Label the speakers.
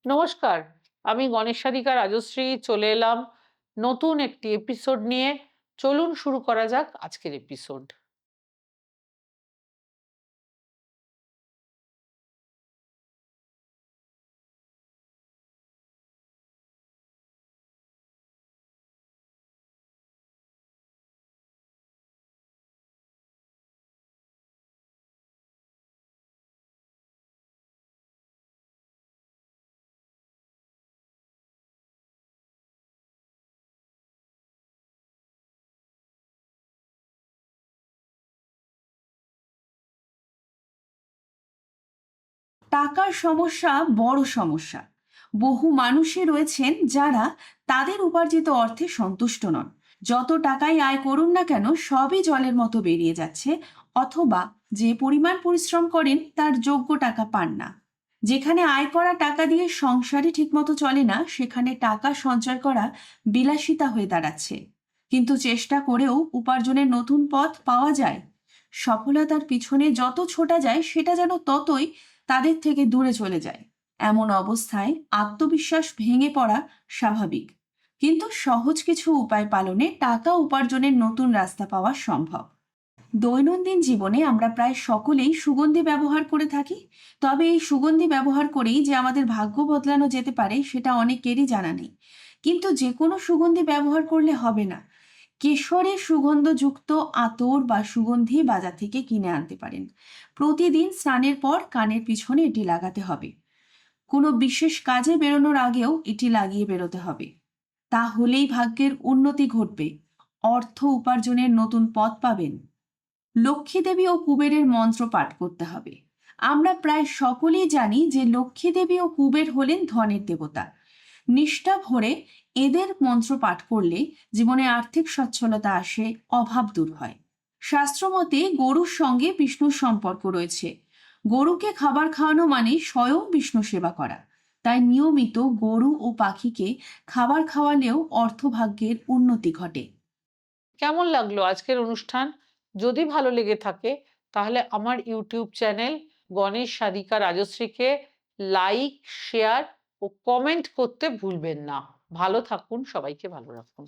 Speaker 1: নমস্কার, আমি গণেশাধিকা রাজশ্রী চলে এলাম নতুন একটি এপিসোড নিয়ে। চলুন শুরু করা যাক আজকের এপিসোড।
Speaker 2: টাকার সমস্যা বড় সমস্যা। বহু মানুষই রয়েছেন যারা তাদের উপার্জিত অর্থে সন্তুষ্ট নন। যত টাকাই আয় করুন না কেন সবই জলের মতো বেরিয়ে যাচ্ছে, অথবা যে পরিমাণ পরিশ্রম করেন তার যোগ্য টাকা পান না। যেখানে আয় করা টাকা দিয়ে সংসারই ঠিকমতো চলে না, সেখানে টাকা সঞ্চয় করা বিলাসিতা হয়ে দাঁড়াচ্ছে। কিন্তু চেষ্টা করেও উপার্জনের নতুন পথ পাওয়া যায়। সফলতার পিছনে যত ছোটা যায় সেটা যেন ততই তাদের থেকে দূরে চলে যায়। এমন অবস্থায় আত্মবিশ্বাস ভেঙে পড়া স্বাভাবিক। কিন্তু সহজ কিছু উপায় পালনে টাকা উপার্জনের নতুন রাস্তা পাওয়া সম্ভব। দৈনন্দিন জীবনে আমরা প্রায় সকলেই সুগন্ধি ব্যবহার করে থাকি। তবে এই সুগন্ধি ব্যবহার করেই যে আমাদের ভাগ্য বদলানো যেতে পারে সেটা অনেকেরই জানা নেই। কিন্তু যে কোনো সুগন্ধি ব্যবহার করলে হবে না। কেশরে সুগন্ধযুক্ত আতর বা সুগন্ধি বাজার থেকে কিনে আনতে পারেন। প্রতিদিন স্নানের পর কানের পিছনে এটি লাগাতে হবে। কোনো বিশেষ কাজে বেরোনোর আগেও এটি লাগিয়ে বেরোতে হবে। তাহলেই ভাগ্যের উন্নতি ঘটবে, অর্থ উপার্জনের নতুন পথ পাবেন। লক্ষ্মী দেবী ও কুবেরের মন্ত্র পাঠ করতে হবে। আমরা প্রায় সকলেই জানি যে লক্ষ্মী দেবী ও কুবের হলেন ধনের দেবতা। নিষ্ঠা ভরে এদের মন্ত্র পাঠ করলে জীবনে আর্থিক সচ্ছলতা আসে, অভাব দূর হয়। শাস্ত্রমতে গরুর সঙ্গে বিষ্ণুর সম্পর্ক রয়েছে। গরুকে খাবার খাওয়ানো মানে স্বয়ং বিষ্ণু সেবা করা। তাই নিয়মিত গরু ও পাখিকে খাবার খাওয়ালেও অর্থভাগ্যের উন্নতি ঘটে।
Speaker 1: কেমন লাগলো আজকের অনুষ্ঠান? যদি ভালো লেগে থাকে তাহলে আমার ইউটিউব চ্যানেল গণেশ সাধিকা রাজশ্রীকে লাইক, শেয়ার ও কমেন্ট করতে ভুলবেন না। ভালো থাকুন, সবাইকে ভালো রাখুন।